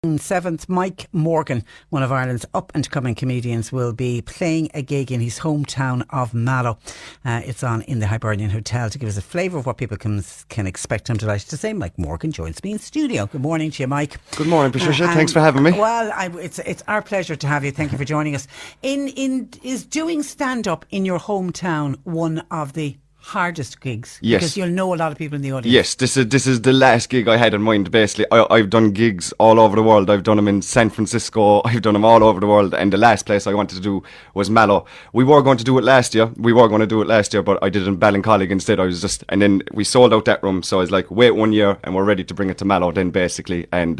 7th, Mike Morgan, one of Ireland's up-and-coming comedians, will be playing a gig in his hometown of Mallow. It's on in the Hibernian Hotel. To give us a flavour of what people can expect, I'm delighted to say Mike Morgan joins me in studio. Good morning to you, Mike. Good morning, Patricia. Thanks for having me. Well, it's our pleasure to have you. Thank you for joining us. Is doing stand-up in your hometown one of the hardest gigs? Yes. Because you'll know a lot of people in the audience. Yes, this is the last gig I had in mind, basically. I've done gigs all over the world. I've done them in San Francisco. I've done them all over the world. And the last place I wanted to do was Mallow. We were going to do it last year. But I did it in Ballincollig instead. And then we sold out that room. So I was like, wait 1 year and we're ready to bring it to Mallow then, basically. And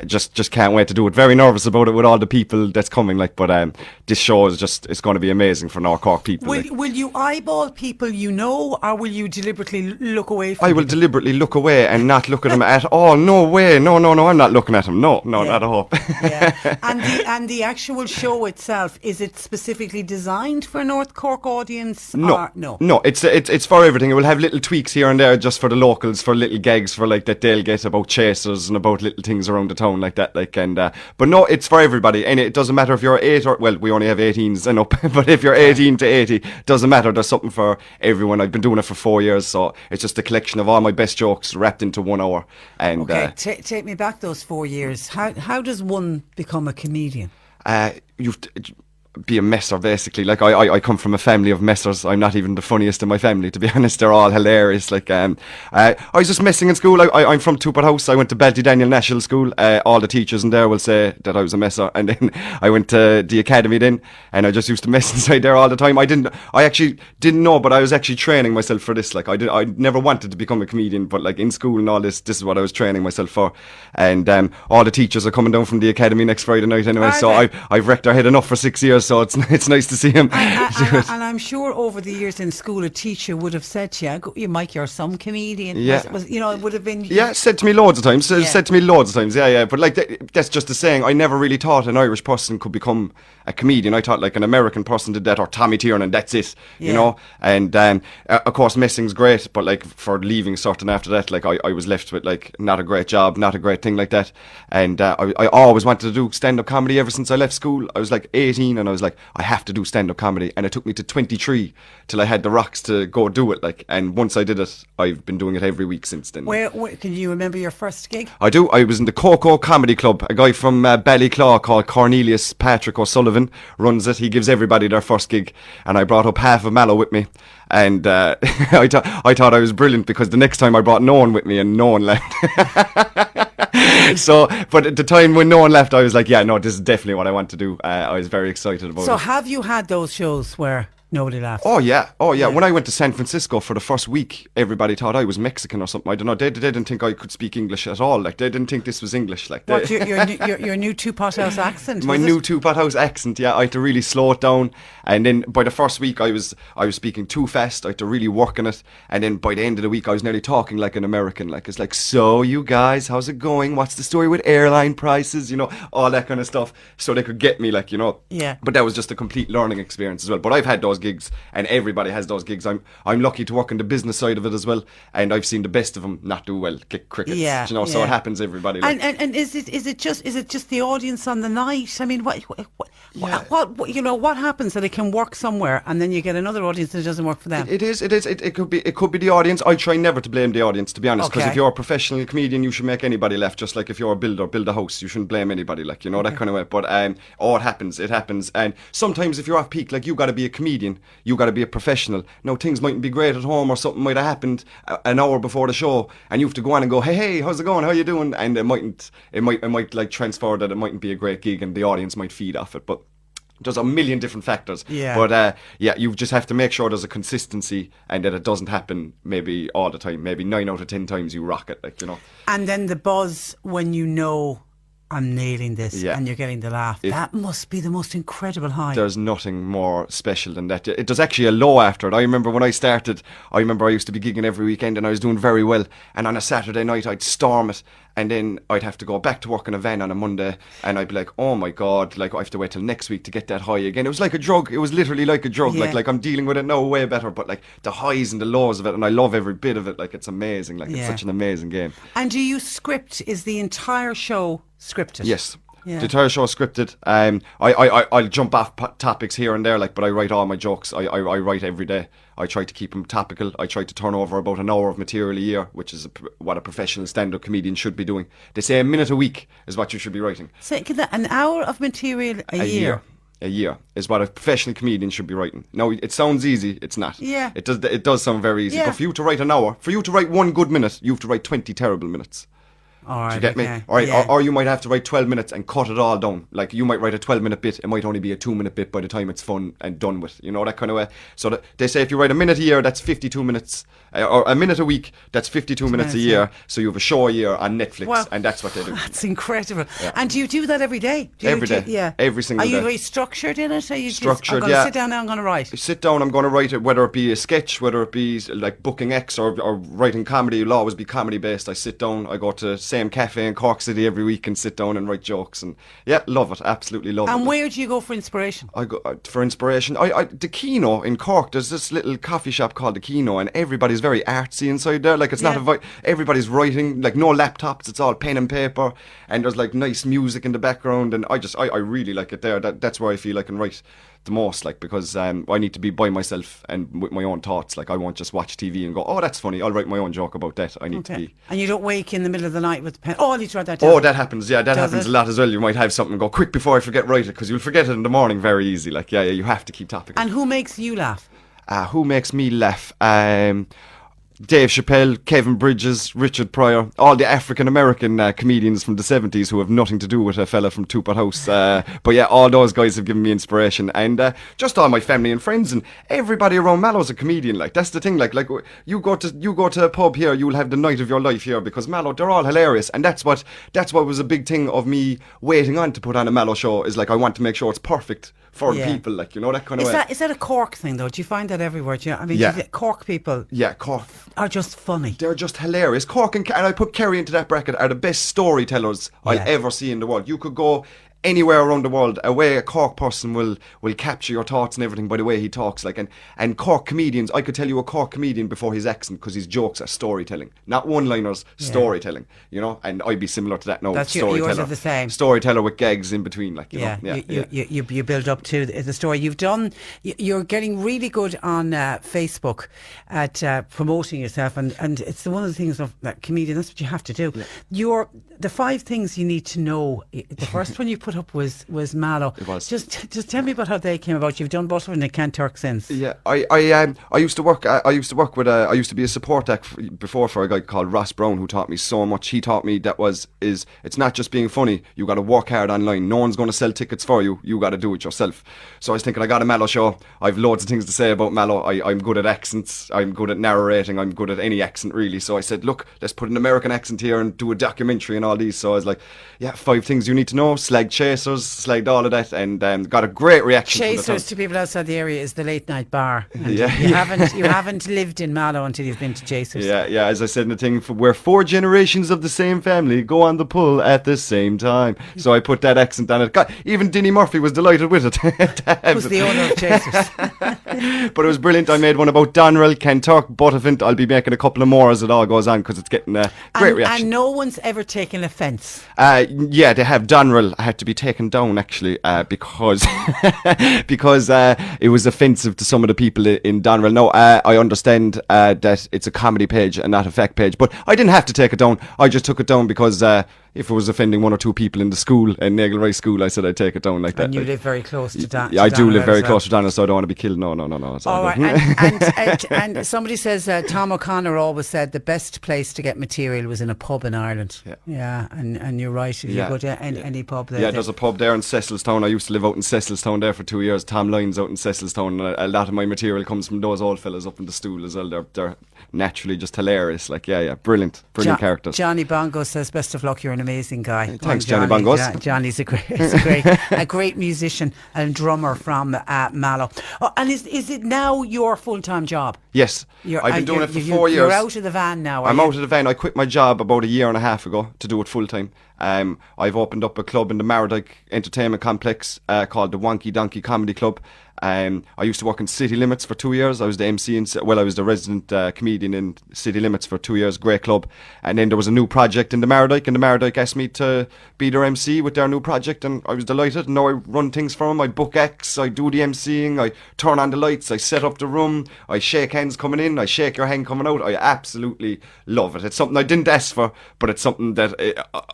just can't wait to do it. Very nervous about it with all the people that's coming. But this show is it's going to be amazing for North Cork people. Will you eyeball people or will you deliberately look away from I will deliberately look away and not look at them at all. No way. No, I'm not looking at them. No, not at all. Yeah. And the actual show itself, is it specifically designed for a North Cork audience? No. It's for everything. It will have little tweaks here and there just for the locals, for little gags for that they'll get about chasers and about little things around the town like that. But no, it's for everybody. And it doesn't matter if you're 8 or, well, we only have 18s and up. But if you're 18 to 80, doesn't matter. There's something for everyone. I've been doing it for 4 years, so it's just a collection of all my best jokes wrapped into 1 hour. And take me back those 4 years. How does one become a comedian? You've be a messer, basically. I come from a family of messers. I'm not even the funniest in my family, to be honest. They're all hilarious. I was just messing in school. I'm from Tupper House. I went to Baltydaniel National School. All the teachers in there will say that I was a messer. And then I went to the academy then, and I just used to mess inside there all the time. I actually didn't know, but I was actually training myself for this. I never wanted to become a comedian, but in school and all this is what I was training myself for. And all the teachers are coming down from the academy next Friday night anyway. So I've wrecked their head enough for 6 years. So it's nice to see him. And I'm sure over the years in school, a teacher would have said to you, Mike, you're some comedian. Yeah. It would have been. Yeah, said to me loads of times. Yeah. But that's just a saying. I never really thought an Irish person could become a comedian. I thought an American person did that, or Tommy Tiernan, that's it. You know. And of course, messing's great, but for leaving certain after that, I was left with not a great job, not a great thing like that. And I always wanted to do stand-up comedy ever since I left school. I was 18, and I was I have to do stand-up comedy, and it took me to 23 till I had the rocks to go do it. And once I did it, I've been doing it every week since then. Where can you remember your first gig? I do. I was in the Coco Comedy Club. A guy from Ballyclaw called Cornelius Patrick O'Sullivan runs it. He gives everybody their first gig, and I brought up half of Mallow with me. And I thought I was brilliant, because the next time I brought no one with me and no one left. But at the time when no one left, I was this is definitely what I want to do. I was very excited about it. So have you had those shows where nobody laughed? Oh yeah. When I went to San Francisco for the first week, everybody thought I was Mexican or something. I don't know. They didn't think I could speak English at all. They didn't think this was English. What, your new Two-Pot House accent? My new Two-Pot House accent. Yeah, I had to really slow it down. And then by the first week, I was speaking too fast. I had to really work on it. And then by the end of the week, I was nearly talking like an American. It's so you guys, how's it going? What's the story with airline prices? All that kind of stuff. So they could get me, Yeah. But that was just a complete learning experience as well. But I've had those gigs, and everybody has those gigs. I'm lucky to work on the business side of it as well, and I've seen the best of them not do well, kick crickets. Yeah, so it happens. Everybody. And is it just the audience on the night? I mean, what happens that it can work somewhere, and then you get another audience that doesn't work for them? It is. It could be the audience. I try never to blame the audience, to be honest, because if you're a professional comedian, you should make anybody laugh. Just like if you're a builder, build a house, you shouldn't blame anybody. That kind of way. But it happens. And sometimes if you're off peak, you got to be a comedian. You got to be a professional. Now, things mightn't be great at home, or something might have happened an hour before the show, and you have to go on and go, hey, how's it going? How you doing? And it might transfer that it mightn't be a great gig, and the audience might feed off it. But there's a million different factors. Yeah. But you just have to make sure there's a consistency, and that it doesn't happen maybe all the time. Maybe 9 out of 10 times you rock it, And then the buzz when I'm nailing this, and you're getting the laugh. That must be the most incredible high. There's nothing more special than that. There's actually a low after it. I remember when I started, I used to be gigging every weekend, and I was doing very well. And on a Saturday night, I'd storm it, and then I'd have to go back to work in a van on a Monday, and I'd be like, oh my God, like I have to wait till next week to get that high again. It was like a drug. It was literally like a drug. Yeah. Like I'm dealing with it now way better, but like the highs and the lows of it, and I love every bit of it. Like it's amazing. Like it's such an amazing game. And do you script? Is the entire show scripted? Yes. Yeah. The entire show is scripted. I'll jump off topics here and there, like, but I write all my jokes. I write every day. I try to keep them topical. I try to turn over about an hour of material a year, which is what a professional stand-up comedian should be doing. They say a minute a week is what you should be writing. So an hour of material a year. A year is what a professional comedian should be writing. Now, it sounds easy. It's not. Yeah. It does sound very easy. Yeah. But for you to write an hour, for you to write one good minute, you have to write 20 terrible minutes. All right, do you get me? All right, or you might have to write 12 minutes and cut it all down. Like you might write a 12-minute bit, it might only be a 2-minute bit by the time it's fun and done with. You know, that kind of way. So they say if you write a minute a year, that's 52 minutes, or a minute a week, that's 52 minutes a year. So you have a show a year on Netflix, and that's what they do. That's incredible. Yeah. And do you do that every day? Every day. Yeah. Every single day. Are you very structured in it? Are you structured, I'm going to sit down now, I'm going to write? Sit down, I'm going to write it, whether it be a sketch, whether it be like booking X or writing comedy. It'll always be comedy based. I sit down, I go to same cafe in Corks City every week and sit down and write jokes, and love it, absolutely love it. And where do you go for inspiration? I go for inspiration. The Kino in Cork, there's this little coffee shop called the Kino, and everybody's very artsy inside there. Like it's not everybody's writing, like no laptops, it's all pen and paper, and there's like nice music in the background, and I really like it there. That's where I feel I can write the most, like, because I need to be by myself and with my own thoughts. Like I won't just watch TV and go, oh, that's funny, I'll write my own joke about that. I need to be. And you don't wake in the middle of the night with the pen. Oh, I need to write that down. Oh, that happens. Yeah, that happens a lot as well. You might have something and go, quick before I forget, write it, because you'll forget it in the morning very easy. Like you have to keep topical. And who makes you laugh? Who makes me laugh? Dave Chappelle, Kevin Bridges, Richard Pryor, all the African-American comedians from the 70s who have nothing to do with a fella from Tupper House. But yeah, all those guys have given me inspiration. And just all my family and friends, and everybody around Mallow's a comedian. Like, that's the thing. Like you go to a pub here, you'll have the night of your life here, because Mallow, they're all hilarious. And that's what was a big thing of me waiting on to put on a Mallow show, is like I want to make sure it's perfect for people, like, you know, that kind of way. Is that a Cork thing, though? Do you find that everywhere? Cork people Cork are just funny. They're just hilarious. Cork and I put Kerry into that bracket, are the best storytellers I'll ever see in the world. You could go anywhere around the world, a way a Cork person will capture your thoughts and everything by the way he talks. Like, and Cork comedians, I could tell you a Cork comedian before his accent, because his jokes are storytelling, not one-liners, storytelling. You know, and I'd be similar to that now. That's yours are the same. Storyteller with gags in between, like, you know. You build up to the story. You're getting really good on Facebook at promoting yourself, and it's one of the things of that comedian. That's what you have to do. Yeah. The 5 things you need to know. The first one you put up was Mallow. It was. Just tell me about how they came about. You've done both of them and can't talk since. Yeah, I used to work. I used to be a support act before for a guy called Ross Brown, who taught me so much. He taught me it's not just being funny. You got to work hard online. No one's going to sell tickets for you. You got to do it yourself. So I was thinking, I got a Mallow show. I've loads of things to say about Mallow. I'm good at accents. I'm good at narrating. I'm good at any accent, really. So I said, look, let's put an American accent here and do a documentary and all these. So I was like, 5 things you need to know. Slag Chasers, slagged all of that, and got a great reaction. Chasers, to people outside the area, is the late night bar. You haven't lived in Mallow until you've been to Chasers. Yeah. As I said in the thing, where 4 generations of the same family go on the pull at the same time. So I put that accent on it. God, even Dinny Murphy was delighted with it. Who's the owner of Chasers? But it was brilliant. I made one about Doneraile, Kentuck, Butterfint. I'll be making a couple of more as it all goes on, because it's getting a great reaction. And no one's ever taken offence. Yeah, they have. Doneraile had to be taken down, actually, because it was offensive to some of the people in Doneraile. No, I understand that it's a comedy page and not a fact page, but I didn't have to take it down. I just took it down because if it was offending 1 or 2 people in the school, in Nagle Rice School, I said I'd take it down like that. And you live very close to Doneraile. Yeah, I do live very close to Doneraile, so I don't want to be killed. No. All right. And somebody says Tom O'Connor always said the best place to get material was in a pub in Ireland. Yeah, and you're right. If you go to any pub there. Yeah, there's a pub there in Cecilstown. I used to live out in Cecilstown there for 2 years. Tom Lyons out in Cecilstown, and a lot of my material comes from those old fellas up in the stool as well. They're naturally just hilarious. Like, brilliant characters. Johnny Bongo says, best of luck, you're an amazing guy. Thanks, Johnny Bongos. Johnny's a great musician and drummer from Mallow. Oh, and is it now your full-time job? Yes, I've been doing it for 4 years. You're out of the van now, I'm out of the van. I quit my job about 1.5 years ago to do it full-time. I've opened up a club in the Mardyke Entertainment Complex called the Wonky Donkey Comedy Club. I used to work in City Limits for 2 years. I was the MC I was the resident comedian in City Limits for 2 years. Great club. And then there was a new project in the Mardyke, and the Mardyke asked me to be their MC with their new project, and I was delighted. And now I run things for them. I book acts, I do the MCing, I turn on the lights, I set up the room, I shake hands coming in, I shake your hand coming out. I absolutely love it. It's something I didn't ask for, but it's something that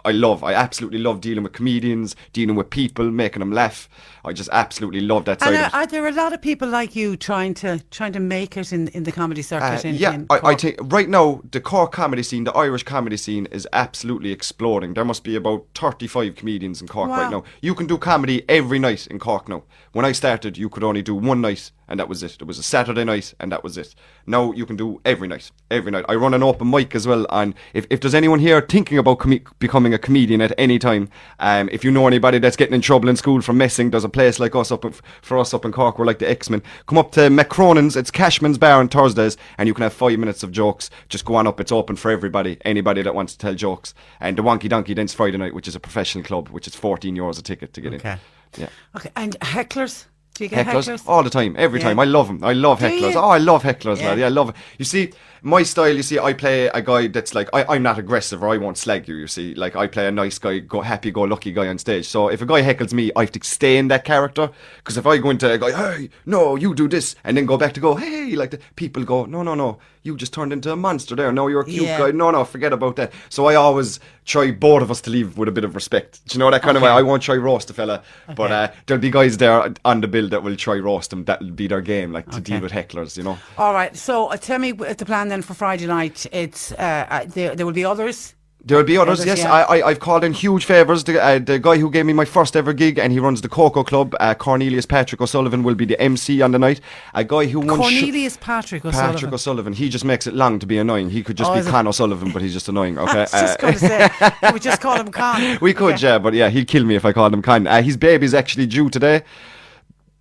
I love. I absolutely love dealing with comedians, dealing with people, making them laugh. I just absolutely love that side of it. Are there a lot of people like you trying to make it in the comedy circuit? I think right now the Cork comedy scene, the Irish comedy scene, is absolutely exploding. There must be about 35 comedians in Cork right now. You can do comedy every night in Cork now. When I started, you could only do one night, and that was it. It was a Saturday night, and that was it. Now you can do every night. Every night. I run an open mic as well, and if there's anyone here thinking about becoming a comedian at any time, if you know anybody that's getting in trouble in school for messing, there's a place like us for us up in Cork. We're like the X-Men. Come up to McCronan's. It's Cashman's Bar on Thursdays, and you can have 5 minutes of jokes. Just go on up. It's open for everybody. Anybody that wants to tell jokes. And the Wonky Donkey then's Friday night, which is a professional club, which is €14 a ticket to get in. Yeah. Okay. And hecklers? Do you get hecklers? All the time, every time. I love them. I love hecklers. Oh, I love hecklers, lad. Yeah, I love it. You see, my style, I play a guy that's like, I'm not aggressive, or I won't slag you, you see. Like, I play a nice guy, happy-go-lucky guy on stage. So if a guy heckles me, I have to stay in that character. Because if I go into a guy, hey, no, you do this, and then go back to go, hey, like the people go, no, you just turned into a monster there. No, you're a cute guy. No, forget about that. So I always try both of us to leave with a bit of respect. Do you know that kind of way? I won't try roast a fella, but there'll be guys there on the bill that will try roast them. That'll be their game, like to deal with hecklers, you know. All right. So tell me the plan then for Friday night. It's there will be others. There will be others, yes. Yeah. I've called in huge favours. The guy who gave me my first ever gig, and he runs the Coco Club, Cornelius Patrick O'Sullivan, will be the MC on the night. A guy who won Cornelius Patrick O'Sullivan. Patrick O'Sullivan. He just makes it long to be annoying. He could just be Con O'Sullivan, but he's just annoying. Okay. I was just going to say, we just call him Con. We could, but he'd kill me if I called him Con. His baby's actually due today.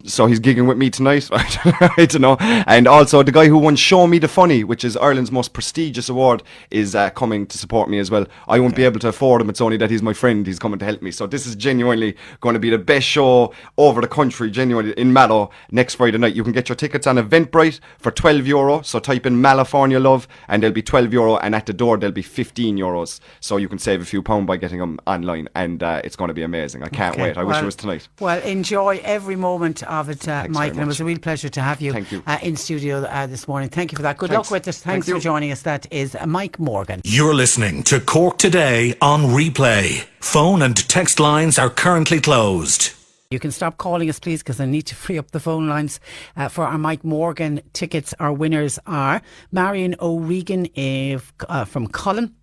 So he's gigging with me tonight. I don't know. And also the guy who won Show Me the Funny, which is Ireland's most prestigious award, is coming to support me as well. I won't be able to afford him. It's only that he's my friend. He's coming to help me. So this is genuinely going to be the best show over the country, genuinely, in Mallow next Friday night. You can get your tickets on Eventbrite for €12. So type in Malifornia Love and they'll be €12, and at the door they'll be €15. So you can save a few pounds by getting them online, and it's going to be amazing. I can't wait. I wish it was tonight. Well, enjoy every moment of it, Mike, and it was a real pleasure to have you, in studio this morning. Thank you for that. Good luck with it. Thanks for joining us. That is Mike Morgan. You're listening to Cork Today on replay. Phone and text lines are currently closed. You can stop calling us, please, because I need to free up the phone lines for our Mike Morgan tickets. Our winners are Marion O'Regan from Cullen,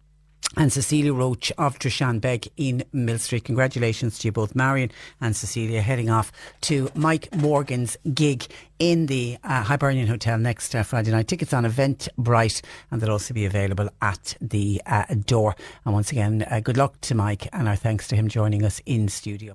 and Cecilia Roach of Trishanbeg in Mill Street. Congratulations to you both, Marion and Cecilia, heading off to Mike Morgan's gig in the Hibernian Hotel next Friday night. Tickets on Eventbrite, and they'll also be available at the door. And once again, good luck to Mike, and our thanks to him joining us in studio.